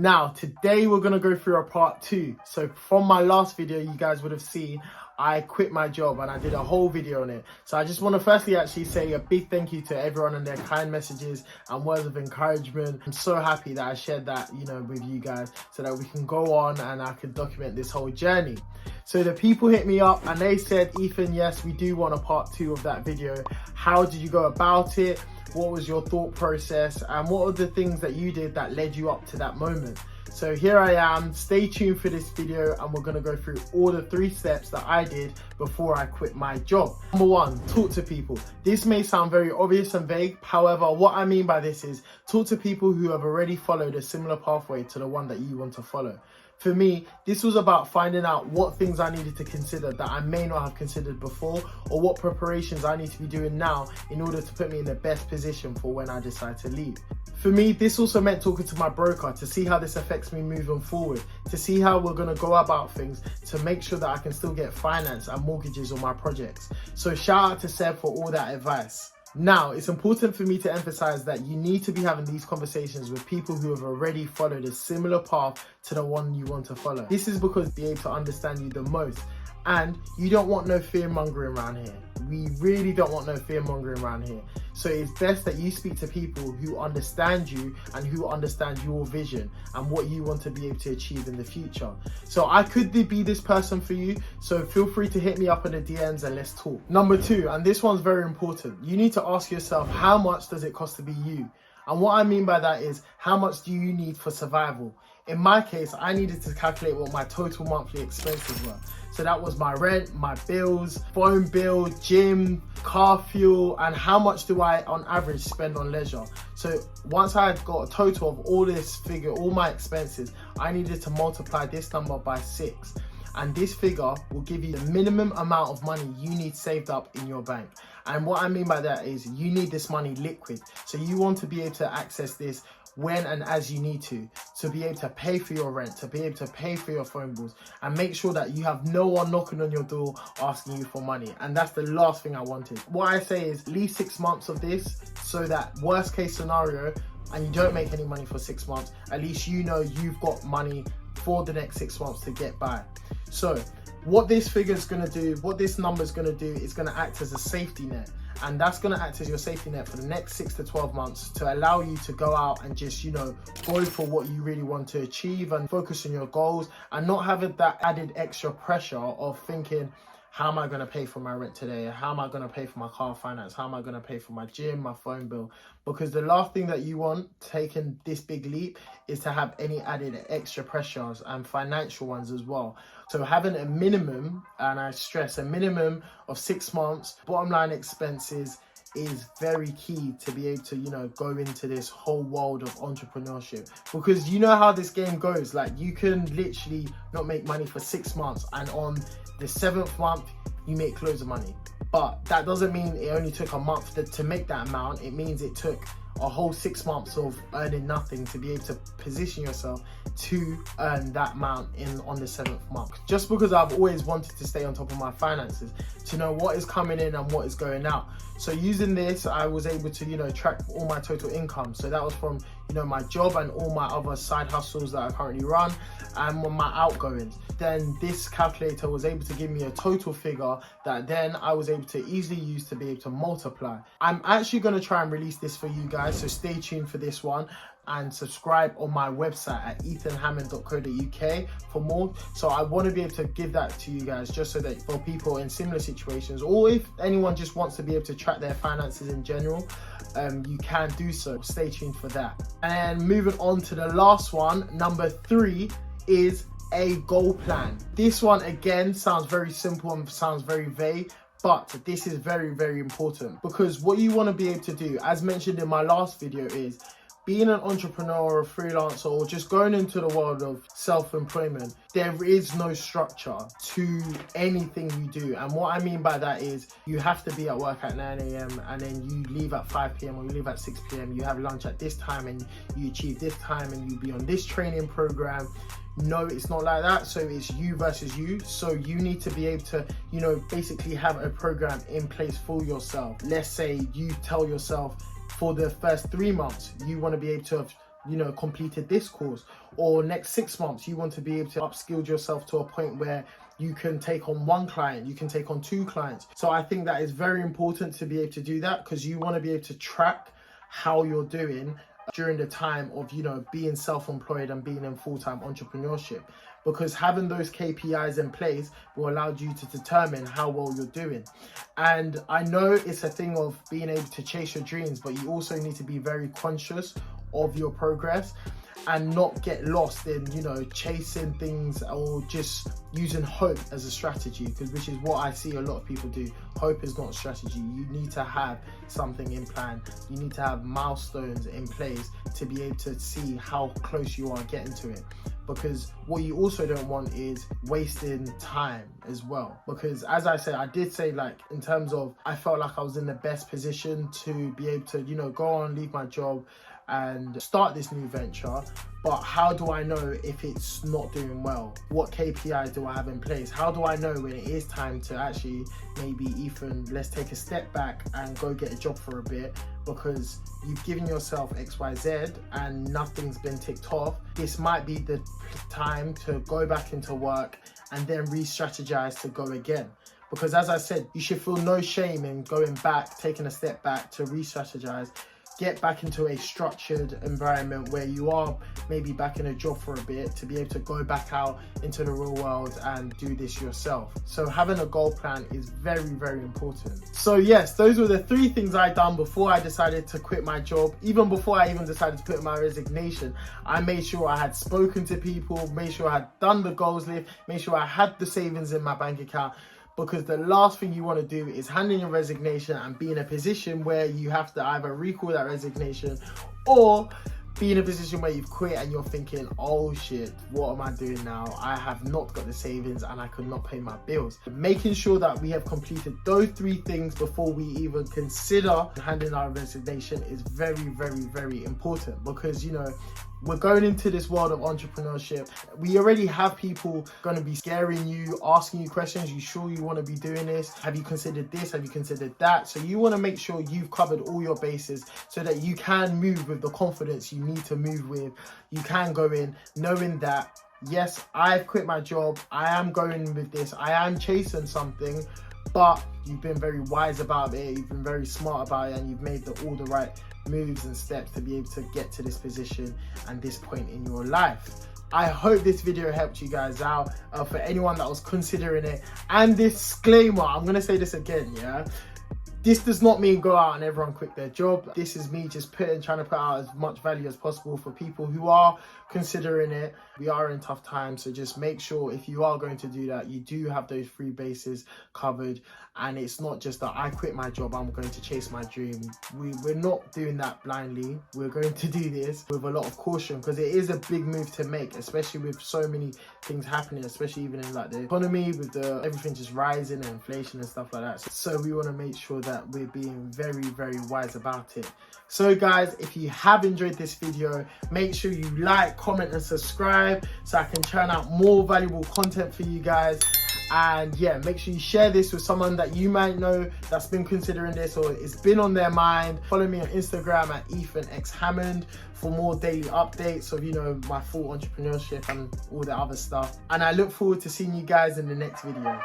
Now, today we're going to go through a part 2. So from my last video, you guys would have seen I quit my job and I did a whole video on it. So I just want to firstly actually say a big thank you to everyone and their kind messages and words of encouragement. I'm so happy that I shared that, with you guys so that we can go on and I can document this whole journey. So the people hit me up and they said, Ethan, yes, we do want a part 2 of that video. How did you go about it? What was your thought process? And what are the things that you did that led you up to that moment? So here I am, stay tuned for this video and we're gonna go through all the 3 steps that I did before I quit my job. Number 1, talk to people. This may sound very obvious and vague. However, what I mean by this is talk to people who have already followed a similar pathway to the one that you want to follow. For me, this was about finding out what things I needed to consider that I may not have considered before, or what preparations I need to be doing now in order to put me in the best position for when I decide to leave. For me, this also meant talking to my broker to see how this affects me moving forward, to see how we're going to go about things to make sure that I can still get finance and mortgages on my projects. So shout out to Seb for all that advice. Now, it's important for me to emphasize that you need to be having these conversations with people who have already followed a similar path to the one you want to follow. This is because they're able to understand you the most. And you don't want no fear mongering around here. We really don't want no fear mongering around here. So it's best that you speak to people who understand you and who understand your vision and what you want to be able to achieve in the future. So I could be this person for you. So feel free to hit me up in the DMs and let's talk. Number 2, and this one's very important. You need to ask yourself, how much does it cost to be you? And what I mean by that is, how much do you need for survival? In my case, I needed to calculate what my total monthly expenses were. So that was my rent, my bills, phone bill, gym, car fuel, and how much do I on average spend on leisure. So once I had got a total of all this figure, all my expenses, I needed to multiply this number by 6. And this figure will give you the minimum amount of money you need saved up in your bank. And what I mean by that is you need this money liquid. So you want to be able to access this when and as you need to be able to pay for your rent, to be able to pay for your phone bills, and make sure that you have no one knocking on your door asking you for money. And that's the last thing I wanted. What I say is at least 6 months of this, so that worst case scenario, and you don't make any money for 6 months, at least you know you've got money for the next 6 months to get by. So what this figure is going to do, what this number is going to do, is going to act as a safety net. And that's going to act as your safety net for the next 6 to 12 months to allow you to go out and just, go for what you really want to achieve and focus on your goals and not having that added extra pressure of thinking, how am I going to pay for my rent today? How am I going to pay for my car finance? How am I going to pay for my gym, my phone bill? Because the last thing that you want taking this big leap is to have any added extra pressures and financial ones as well. So having a minimum, and I stress a minimum of 6 months, bottom line expenses is very key to be able to, go into this whole world of entrepreneurship. Because you know how this game goes. Like, you can literally not make money for 6 months and on the 7th month, you make loads of money. But that doesn't mean it only took a month to make that amount. It means it took a whole 6 months of earning nothing to be able to position yourself to earn that amount on the 7th month. Just because I've always wanted to stay on top of my finances, to know what is coming in and what is going out. So using this, I was able to, track all my total income. So that was from, my job and all my other side hustles that I currently run and my outgoings. Then this calculator was able to give me a total figure that then I was able to easily use to be able to multiply. I'm actually going to try and release this for you guys, so stay tuned for this one. And subscribe on my website at ethanhammond.co.uk for more. So I want to be able to give that to you guys, just so that for people in similar situations, or if anyone just wants to be able to track their finances in general, you can do so. Stay tuned for that. And moving on to the last one, number 3 is a goal plan. This one again sounds very simple and sounds very vague, but this is very, very important, because what you want to be able to do, as mentioned in my last video, is being an entrepreneur or a freelancer or just going into the world of self-employment. There is no structure to anything you do. And what I mean by that is you have to be at work at 9 a.m. and then you leave at 5 p.m. or you leave at 6 p.m. You have lunch at this time and you achieve this time and you be on this training program. No, it's not like that. So it's you versus you. So you need to be able to, basically have a program in place for yourself. Let's say you tell yourself, for the first 3 months, you want to be able to have completed this course, or next 6 months you want to be able to upskill yourself to a point where you can take on 1 client, you can take on 2 clients. So I think that is very important to be able to do that, because you want to be able to track how you're doing during the time of being self-employed and being in full-time entrepreneurship, because having those KPIs in place will allow you to determine how well you're doing. And I know it's a thing of being able to chase your dreams, but you also need to be very conscious of your progress and not get lost in chasing things or just using hope as a strategy, which is what I see a lot of people do. Hope is not a strategy. You need to have something in plan. You need to have milestones in place to be able to see how close you are getting to it, because what you also don't want is wasting time as well. Because as I said, I did say, like, in terms of, I felt like I was in the best position to be able to go on, leave my job and start this new venture. But how do I know if it's not doing well? What KPIs do I have in place? How do I know when it is time to actually, maybe, Ethan, let's take a step back and go get a job for a bit, because you've given yourself XYZ and nothing's been ticked off. This might be the time to go back into work and then re-strategize to go again. Because as I said, you should feel no shame in going back, taking a step back to re-strategize. Get back into a structured environment where you are maybe back in a job for a bit, to be able to go back out into the real world and do this yourself. So having a goal plan is very, very important. So yes, those were the 3 things I done before I decided to quit my job. Even before I even decided to put in my resignation, I made sure I had spoken to people, made sure I had done the goals list, made sure I had the savings in my bank account. Because the last thing you want to do is hand in your resignation and be in a position where you have to either recall that resignation, or be in a position where you've quit and you're thinking, oh shit, what am I doing now? I have not got the savings and I could not pay my bills. Making sure that we have completed those 3 things before we even consider handing our resignation is very, very, very important, because we're going into this world of entrepreneurship. We already have people going to be scaring you, asking you questions. You sure you want to be doing this? Have you considered this? Have you considered that? So you want to make sure you've covered all your bases so that you can move with the confidence you need to move with. You can go in knowing that, yes, I've quit my job. I am going with this. I am chasing something, but you've been very wise about it. You've been very smart about it, and you've made all the right moves and steps to be able to get to this position and this point in your life. I hope this video helped you guys out. For anyone that was considering it, and disclaimer, I'm going to say this again, yeah? This does not mean go out and everyone quit their job. This is me just trying to put out as much value as possible for people who are considering it. We are in tough times, so just make sure if you are going to do that, you do have those 3 bases covered. And it's not just that I quit my job, I'm going to chase my dream. We're not doing that blindly. We're going to do this with a lot of caution, because it is a big move to make, especially with so many things happening, especially even in like the economy, with everything just rising and inflation and stuff like that. So we want to make sure that we're being very, very wise about it. So guys, if you have enjoyed this video, make sure you like, comment and subscribe so I can churn out more valuable content for you guys. And yeah, make sure you share this with someone that you might know that's been considering this, or it's been on their mind. Follow me on Instagram at Ethan X Hammond for more daily updates of my full entrepreneurship and all the other stuff. And I look forward to seeing you guys in the next video.